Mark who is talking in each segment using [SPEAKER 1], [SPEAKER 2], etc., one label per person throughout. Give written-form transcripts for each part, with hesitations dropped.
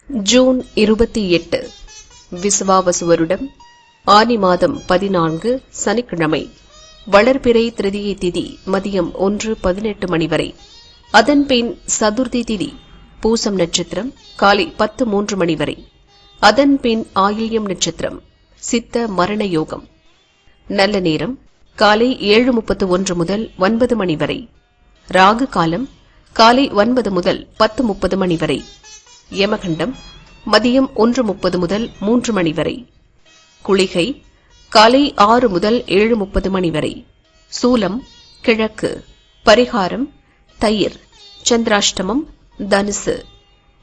[SPEAKER 1] June 28 Vishvavasu வருடம் ஆனி மாதம் 14 சனிக்கிழமை. வளர்பிறை திருதியை திதி மதியம் 1:18 மணி வரை. அதன்பின் சதுர்த்தி திதி பூசம் நட்சத்திரம் காலை 10:03 மணி வரை. அதன்பின் ஆயில்யம் நட்சத்திரம் சித்த மரண யோகம். நல்ல நேரம் காலை 7:31 முதல் 9 மணி வரை. ராகு காலம் காலை 9 முதல் 10:30 மணி வரை. யமகண்டம் மதியம் 1:30 முதல் 3 மணி வரை. குளிகை காலை 6 முதல் 7:30 மணி வரை. சூலம் கிழக்கு. பரிகாரம் தயிர். சந்திராஷ்டமம் தனுசு.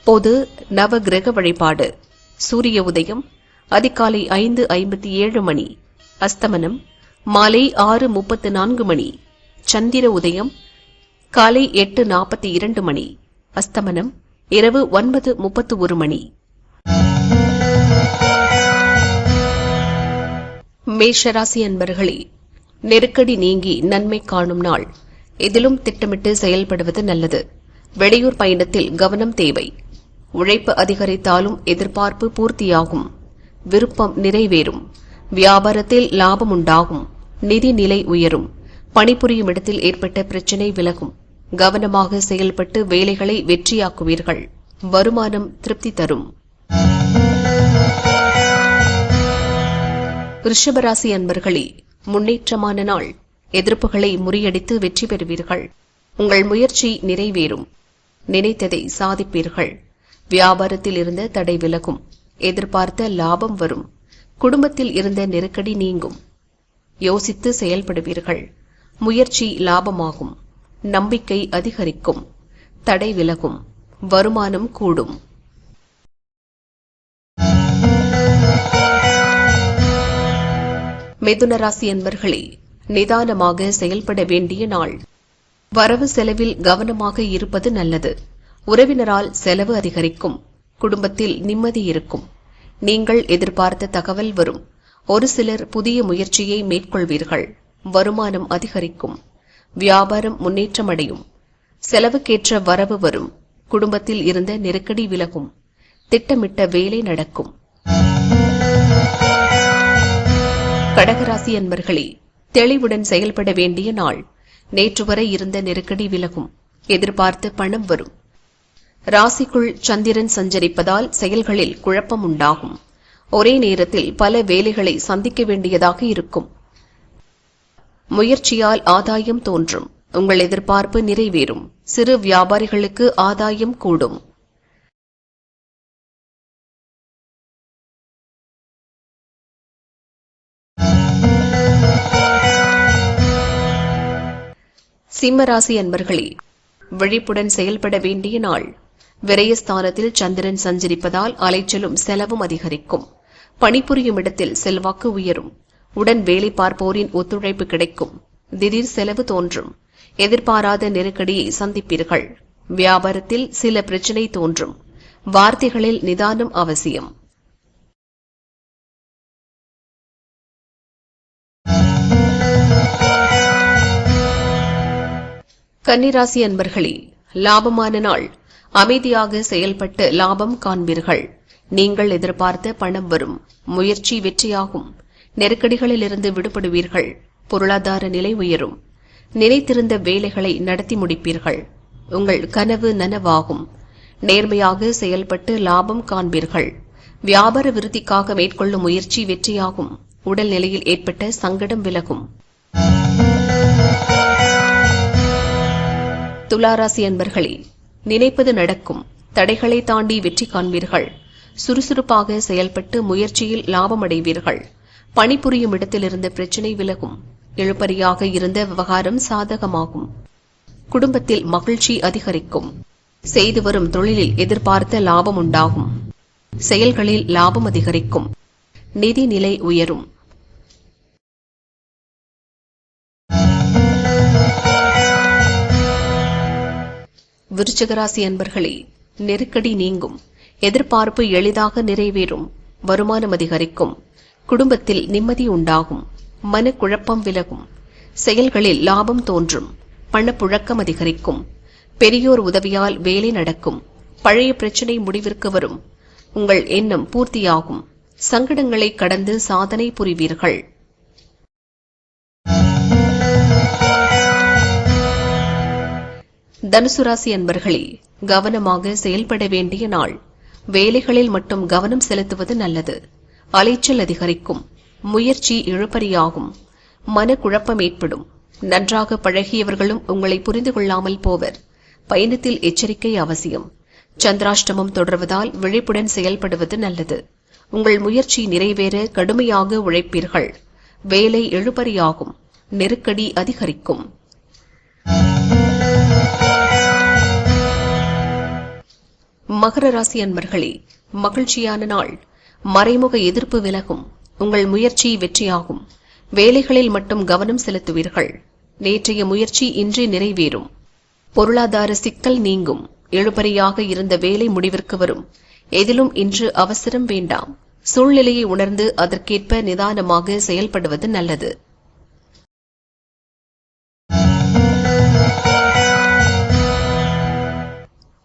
[SPEAKER 1] பொது நவகிரக வழிபாடு. சூரிய உதயம் அதிகாலை 5:57 மணி. அஸ்தமனம் மாலை 6:34 மணி. சந்திர உதயம் காலை 8:42 மணி. அஸ்தமனம் இரவு 9:31 மணி. மேஷராசி அன்பர்களே, நெருக்கடி நீங்கி நன்மை காணும் நாள். எதிலும் திட்டமிட்டு செயல்படுவது நல்லது. வெளியூர் பயணத்தில் கவனம் தேவை. உழைப்பு அதிகரித்தாலும் எதிர்பார்ப்பு பூர்த்தியாகும். விருப்பம் நிறைவேறும். வியாபாரத்தில் லாபம் உண்டாகும். நிதி நிலை உயரும். பணிபுரியும் இடத்தில் ஏற்பட்ட பிரச்சினை விலகும். கவனமாக செயல்பட்டு வேலைகளை வெற்றியாக்குவீர்கள். வருமானம் திருப்தி தரும். ரிஷபராசி அன்பர்களே, முன்னேற்றமான நாள். எதிர்ப்புகளை முறியடித்து வெற்றி பெறுவீர்கள். உங்கள் முயற்சி நிறைவேறும். நினைத்ததை சாதிப்பீர்கள். வியாபாரத்தில் இருந்த தடை விலகும். எதிர்பார்த்த லாபம் வரும். குடும்பத்தில் இருந்த நெருக்கடி நீங்கும். யோசித்து செயல்படுவீர்கள். முயற்சி லாபமாகும். நம்பிக்கை அதிகரிக்கும். தடை விலகும். வருமானம் கூடும். மிதுன ராசி அன்பர்களே, நிதானமாக செயல்பட வேண்டிய நாள். வரவு செலவில் கவனமாக இருப்பது நல்லது. உறவினரால் செலவு அதிகரிக்கும். குடும்பத்தில் நிம்மதி இருக்கும். நீங்கள் எதிர்பார்த்த தகவல் வரும். ஒரு சிலர் புதிய முயற்சியை மேற்கொள்வீர்கள். வருமானம் அதிகரிக்கும். வியாபாரம் முன்னேற்றமடையும். செலவுக்கேற்ற வரவு வரும். குடும்பத்தில் இருந்த நெருக்கடி விலகும். திட்டமிட்ட வேலை நடக்கும். கடகராசி அன்பர்களே, தெளிவுடன் செயல்பட வேண்டிய நாள். நேற்று வரை இருந்த நெருக்கடி விலகும். எதிர்பார்த்த பணம் வரும். ராசிக்குள் சந்திரன் சஞ்சரிப்பதால் செயல்களில் குழப்பம் உண்டாகும். ஒரே நேரத்தில் பல வேலைகளை சந்திக்க வேண்டியதாக இருக்கும். முயற்சியால் ஆதாயம் தோன்றும். உங்கள் எதிர்பார்ப்பு நிறைவேறும். சிறு வியாபாரிகளுக்கு ஆதாயம் கூடும். சிம்மராசி அன்பர்களே, விழிப்புடன் செயல்பட வேண்டிய நாள். விரயஸ்தானத்தில் சந்திரன் சஞ்சரிப்பதால் அலைச்சலும் செலவும் அதிகரிக்கும். பணிபுரியும் இடத்தில் செல்வாக்கு உயரும். உடன் வேலை பார்ப்போரின் ஒத்துழைப்பு கிடைக்கும். திடீர் செலவு தோன்றும். எதிர்பாராத நெருக்கடியை சந்திப்பீர்கள். வியாபாரத்தில் சில பிரச்சினை தோன்றும். வார்த்தைகளில் நிதானம் அவசியம். கன்னிராசி அன்பர்களே, லாபமான நாள். அமைதியாக செயல்பட்டு லாபம் காண்பீர்கள். நீங்கள் எதிர்பார்த்த பணம் வரும். முயற்சி வெற்றியாகும். நெருக்கடிகளிலிருந்து விடுபடுவீர்கள். பொருளாதார நிலை உயரும். நினைத்திருந்த வேலைகளை நடத்தி முடிப்பீர்கள். உங்கள் கனவு நனவாகும். நேர்மையாக செயல்பட்டு லாபம் காண்பீர்கள். வியாபார விருத்திக்காக மேற்கொள்ளும் முயற்சி வெற்றியாகும். உடல் நிலையில் ஏற்பட்ட சங்கடம் விலகும். துளாராசி அன்பர்களே, நினைப்பது நடக்கும். தடைகளை தாண்டி வெற்றி காண்பீர்கள். சுறுசுறுப்பாக செயல்பட்டு முயற்சியில் லாபம் அடைவீர்கள். பணிபுரியும் இடத்திலிருந்து பிரச்சினை விலகும். இழுபறியாக இருந்த விவகாரம் சாதகமாகும். குடும்பத்தில் மகிழ்ச்சி அதிகரிக்கும். செய்து வரும் தொழிலில் எதிர்பார்த்த லாபம் உண்டாகும். செயல்களில் லாபம் அதிகரிக்கும். நிதி நிலை உயரும். விருச்சிகராசி அன்பர்களே, நெருக்கடி நீங்கும். எதிர்பார்ப்பு எளிதாக நிறைவேறும். வருமானம் அதிகரிக்கும். குடும்பத்தில் நிம்மதி உண்டாகும். மனக்குழப்பம் விலகும். செயல்களில் லாபம் தோன்றும். பணப்புழக்கம் அதிகரிக்கும். பெரியோர் உதவியால் வேலை நடக்கும். பழைய பிரச்சினை முடிவிற்கு வரும். உங்கள் எண்ணம் பூர்த்தியாகும். சங்கடங்களை கடந்து சாதனை புரிவீர்கள். தனுசு ராசி அன்பர்களே, கவனமாக செயல்பட வேண்டிய நாள். வேலைகளில் மட்டும் கவனம் செலுத்துவது நல்லது. அலைச்சல் அதிகரிக்கும். முயற்சி இழுபறியாகும். மனக்குழப்பம் ஏற்படும். நன்றாக பழகியவர்களும் உங்களை புரிந்து கொள்ளாமல் போவர். பயணத்தில் எச்சரிக்கை அவசியம். சந்திராஷ்டமம் தொடர்வதால் விழிப்புடன் செயல்படுவது நல்லது. உங்கள் முயற்சி நிறைவேற கடுமையாக உழைப்பீர்கள். வேலை இழுபறியாகும். நெருக்கடி அதிகரிக்கும். மகர ராசி அன்பர்களே, மகிழ்ச்சியான நாள். மறைமுக எதிர்ப்பு விலகும். உங்கள் முயற்சி வெற்றியாகும். வேலைகளில் மட்டும் கவனம் செலுத்துவீர்கள். நேற்றைய முயற்சி இன்றே நிறைவேறும். பொருளாதார சிக்கல் நீங்கும். இழுபறியாக இருந்த வேலை முடிவிற்கு வரும். எதிலும் இன்று அவசரம் வேண்டாம். சூழ்நிலையை உணர்ந்து அதற்கேற்ப நிதானமாக செயல்படுவது நல்லது.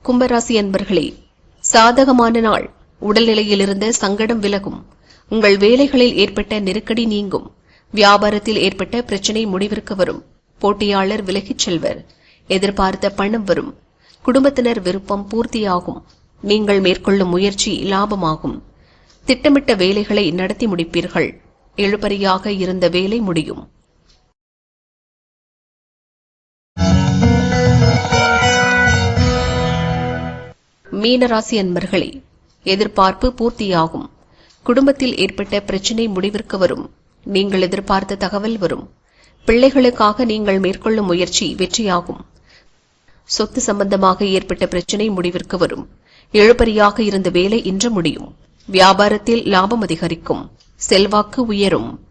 [SPEAKER 1] கும்பராசி அன்பர்களே, சாதகமான நாள். உடல்நிலையில் இருந்த சங்கடம் விலகும். உங்கள் வேலைகளில் ஏற்பட்ட நெருக்கடி நீங்கும். வியாபாரத்தில் ஏற்பட்ட பிரச்சினை முடிவிற்கு வரும். போட்டியாளர் விலகிச் செல்வர். எதிர்பார்த்த பணம் வரும். குடும்பத்தினர் விருப்பம் பூர்த்தியாகும். நீங்கள் மேற்கொள்ளும் முயற்சி லாபமாகும். திட்டமிட்ட வேலைகளை நடத்தி முடிப்பீர்கள். இழுபறியாக இருந்த வேலை முடியும். மீனராசி அன்பர்களே, எதிர்பார்ப்பு பூர்த்தியாகும். குடும்பத்தில் ஏற்பட்ட பிரச்சினை முடிவிற்கு வரும். நீங்கள் எதிர்பார்த்த தகவல் வரும். பிள்ளைகளுக்காக நீங்கள் மேற்கொள்ளும் முயற்சி வெற்றியாகும். சொத்து சம்பந்தமாக ஏற்பட்ட பிரச்சினை முடிவிற்கு வரும். இழுபறியாக இருந்த வேலை இன்று முடியும். வியாபாரத்தில் லாபம் அதிகரிக்கும். செல்வாக்கு உயரும்.